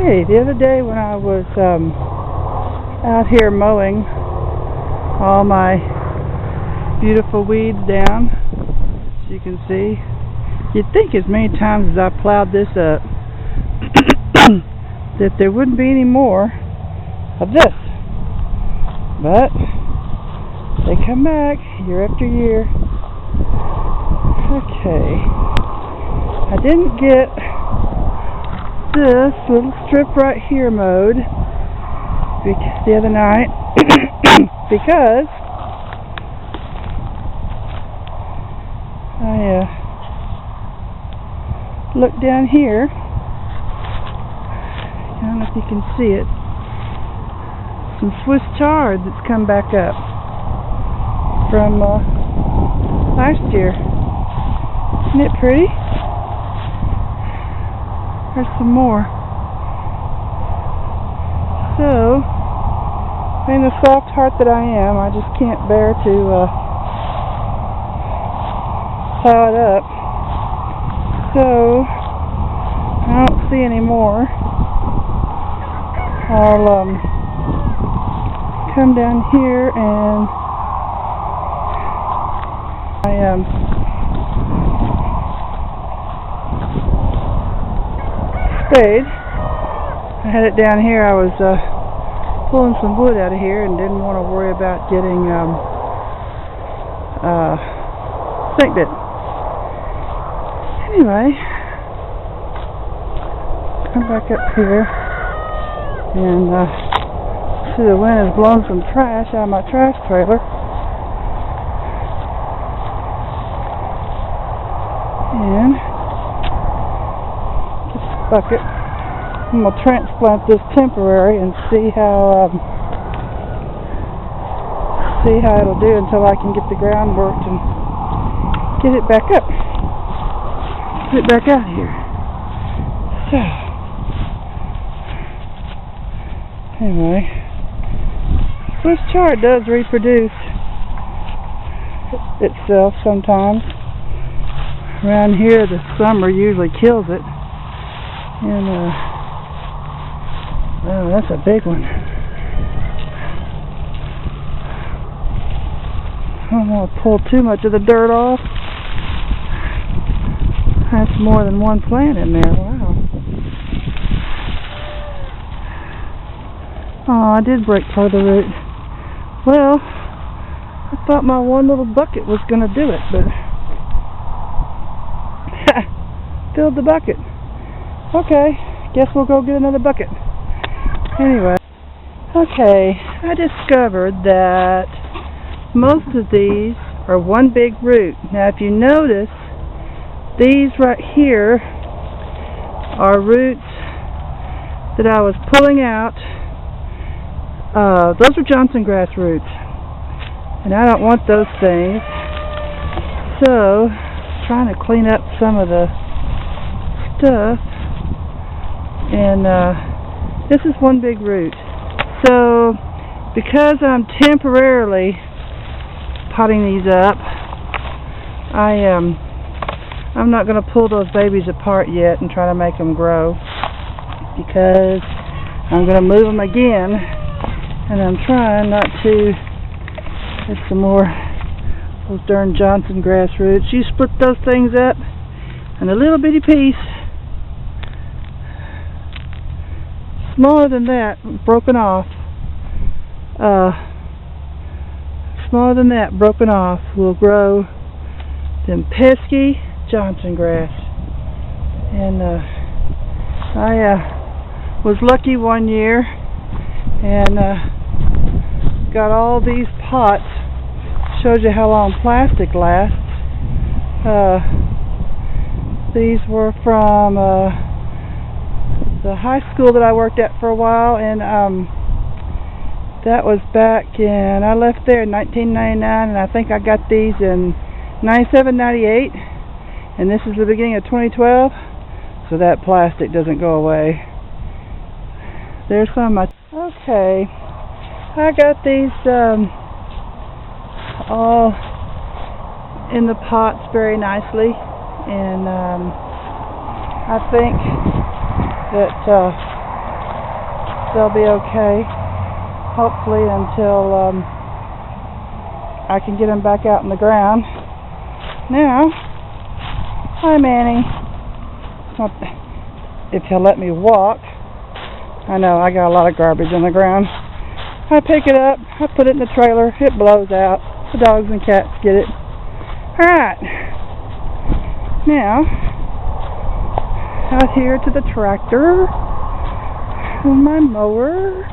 Hey, the other day when I was out here mowing all my beautiful weeds down, as you can see, you'd think as many times as I plowed this up that there wouldn't be any more of this, but they come back year after year. Okay, I didn't get this little strip right here mowed the other night because I looked down here. I don't know if you can see it. Some Swiss chard that's come back up from last year. Isn't it pretty? There's some more. So, being the soft heart that I am, I just can't bear to plow it up. So, I don't see any more. I'll come down here and spade. I had it down here. I was pulling some wood out of here and didn't want to worry about getting snake bit. Anyway, come back up here and see the wind has blown some trash out of my trash trailer. And bucket. I'm going to transplant this temporary and see how it'll do until I can get the ground worked and get it back up. Get it back out here. So, anyway, Swiss chard does reproduce itself sometimes. Around here, the summer usually kills it. And, oh, that's a big one. I don't want to pull too much of the dirt off. That's more than one plant in there. Wow. Oh, I did break part of the root. Well, I thought my one little bucket was going to do it, but filled the bucket. Okay, guess we'll go get another bucket. Anyway, okay, I discovered that most of these are one big root. Now, if you notice, these right here are roots that I was pulling out. Those are Johnson grass roots, and I don't want those things. So, trying to clean up some of the stuff. And this is one big root. So, because I'm temporarily potting these up, I'm not going to pull those babies apart yet and try to make them grow, because I'm going to move them again, and I'm trying not to. There's some more of those darn Johnson grass roots. You split those things up in a little bitty piece, smaller than that, broken off. Smaller than that, broken off, will grow them pesky Johnson grass. And I was lucky one year and got all these pots. Shows you how long plastic lasts. These were from the high school that I worked at for a while, and that was back in, I left there in 1999, and I think I got these in 97, 98, and this is the beginning of 2012, so that plastic doesn't go away. There's some. Okay, I got these all in the pots very nicely, and I think that they'll be okay, hopefully, until I can get them back out in the ground. Now, hi Manny. If he'll let me walk. I know, I got a lot of garbage on the ground. I pick it up, I put it in the trailer, it blows out. The dogs and cats get it. Alright. Now, out here to the tractor with my mower.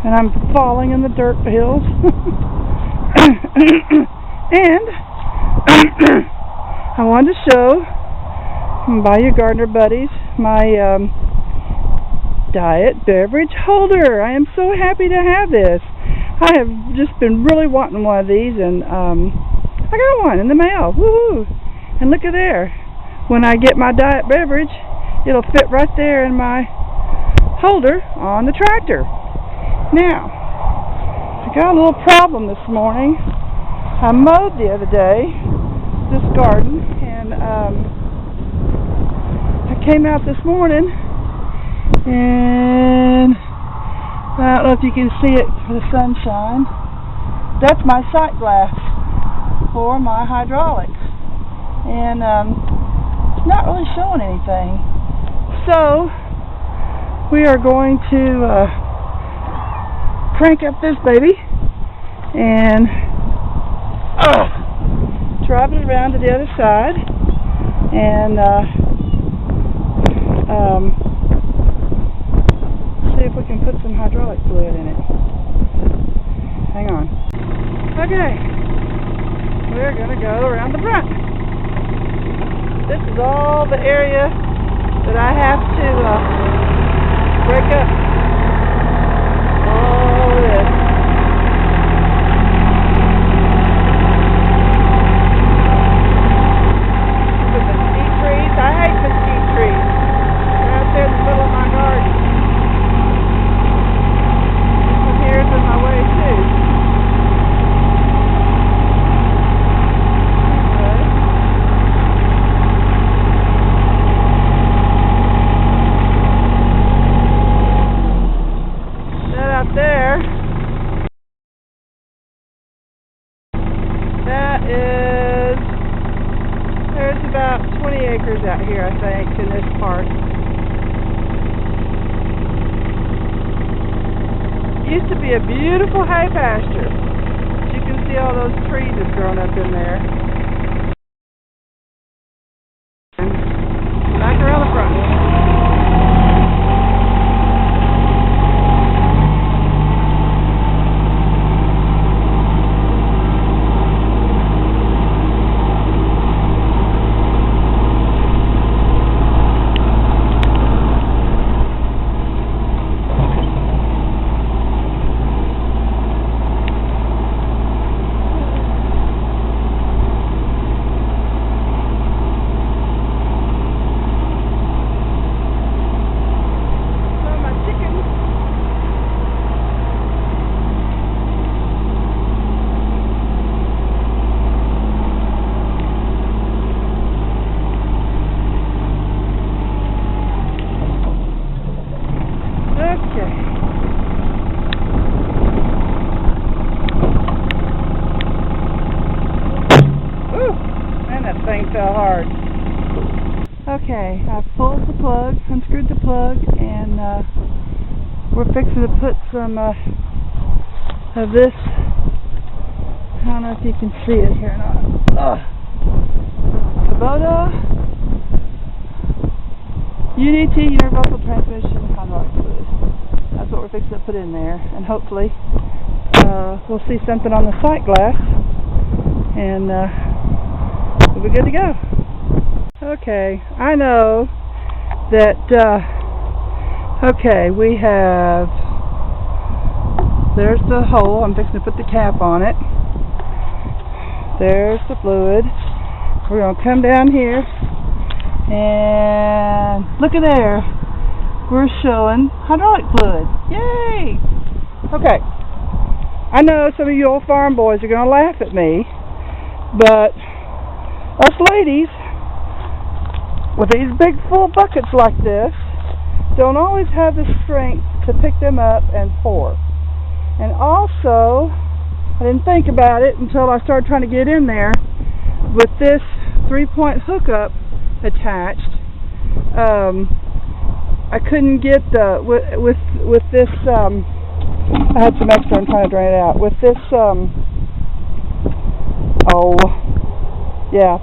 And I'm falling in the dirt hills. And I wanted to show Bayou Gardener buddies my diet beverage holder. I am so happy to have this. I have just been really wanting one of these, and I got one in the mail. Woohoo! And look at there. When I get my diet beverage, it'll fit right there in my holder on the tractor. Now, I got a little problem this morning. I mowed the other day, this garden, and I came out this morning, and I don't know if you can see it for the sunshine. That's my sight glass for my hydraulics, and it's not really showing anything. So we are going to crank up this baby and drive it around to the other side and see if we can put some hydraulic fluid in it. Hang on. Okay, we're going to go around the front. This is all the area that I have to break up. All of this. The mesquite trees. I hate mesquite trees. They're out there in the middle of my garden. This one here is in my way too. There, that is, there's about 20 acres out here, I think, in this part. Used to be a beautiful hay pasture. As you can see, all those trees have grown up in there. And back around the front. Fell hard. Okay, I've pulled the plug, unscrewed the plug, and we're fixing to put some of this. I don't know if you can see it here or not. Kubota UDT universal transmission hydraulic fluid. That's what we're fixing to put in there, and hopefully we'll see something on the sight glass, and we'll be good to go. Okay, I know that, okay, we have, there's the hole, I'm fixing to put the cap on it. There's the fluid. We're going to come down here, and look at there. We're showing hydraulic fluid. Yay! Okay, I know some of you old farm boys are going to laugh at me, but us ladies with these big full buckets like this don't always have the strength to pick them up and pour. And also, I didn't think about it until I started trying to get in there. With this 3-point hookup attached, I couldn't get the with this. I had some extra. I'm trying to drain it out with this.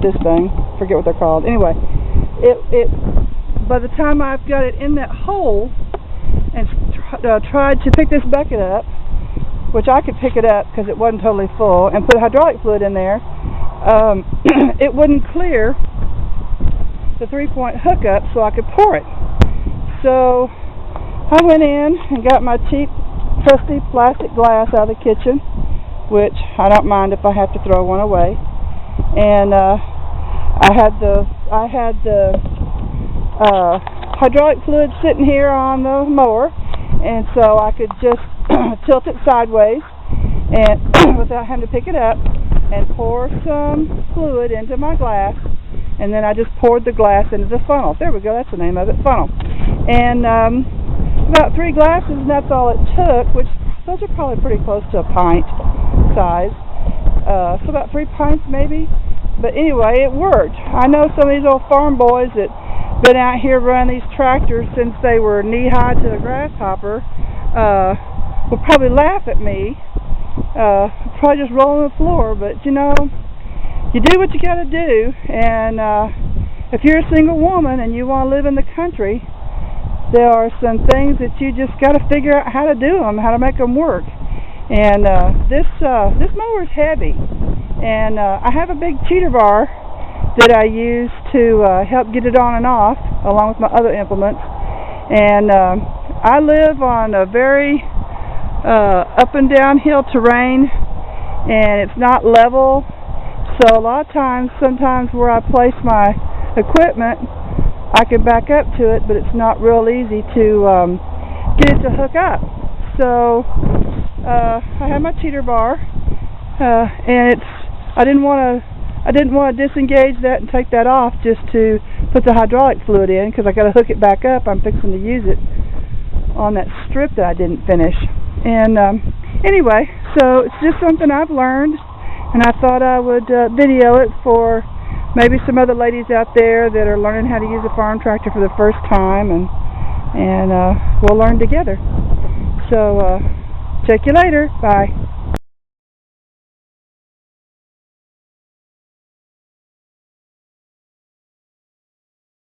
This thing. Forget what they're called. Anyway, it. By the time I've got it in that hole and tried to pick this bucket up, which I could pick it up because it wasn't totally full, and put hydraulic fluid in there, it wouldn't clear the 3-point hookup so I could pour it. So I went in and got my cheap, trusty plastic glass out of the kitchen, which I don't mind if I have to throw one away. And I had the hydraulic fluid sitting here on the mower, and so I could just tilt it sideways and without having to pick it up and pour some fluid into my glass, and then I just poured the glass into the funnel. There we go, that's the name of it, funnel. And about 3 glasses, and that's all it took, which those are probably pretty close to a pint size. So about 3 pints maybe. But anyway, it worked. I know some of these old farm boys that been out here running these tractors since they were knee-high to a grasshopper will probably laugh at me. Probably just roll on the floor, but you know, you do what you got to do. And if you're a single woman and you want to live in the country, there are some things that you just got to figure out how to do them, how to make them work. And this mower is heavy, and I have a big cheater bar that I use to help get it on and off, along with my other implements. And I live on a very up and down hill terrain, and it's not level, so a lot of times, sometimes where I place my equipment, I can back up to it, but it's not real easy to get it to hook up. So I have my cheater bar, and I didn't want to disengage that and take that off just to put the hydraulic fluid in, because I got to hook it back up. I'm fixing to use it on that strip that I didn't finish. And anyway, so it's just something I've learned, and I thought I would video it for maybe some other ladies out there that are learning how to use a farm tractor for the first time, and we'll learn together. So check you later. Bye.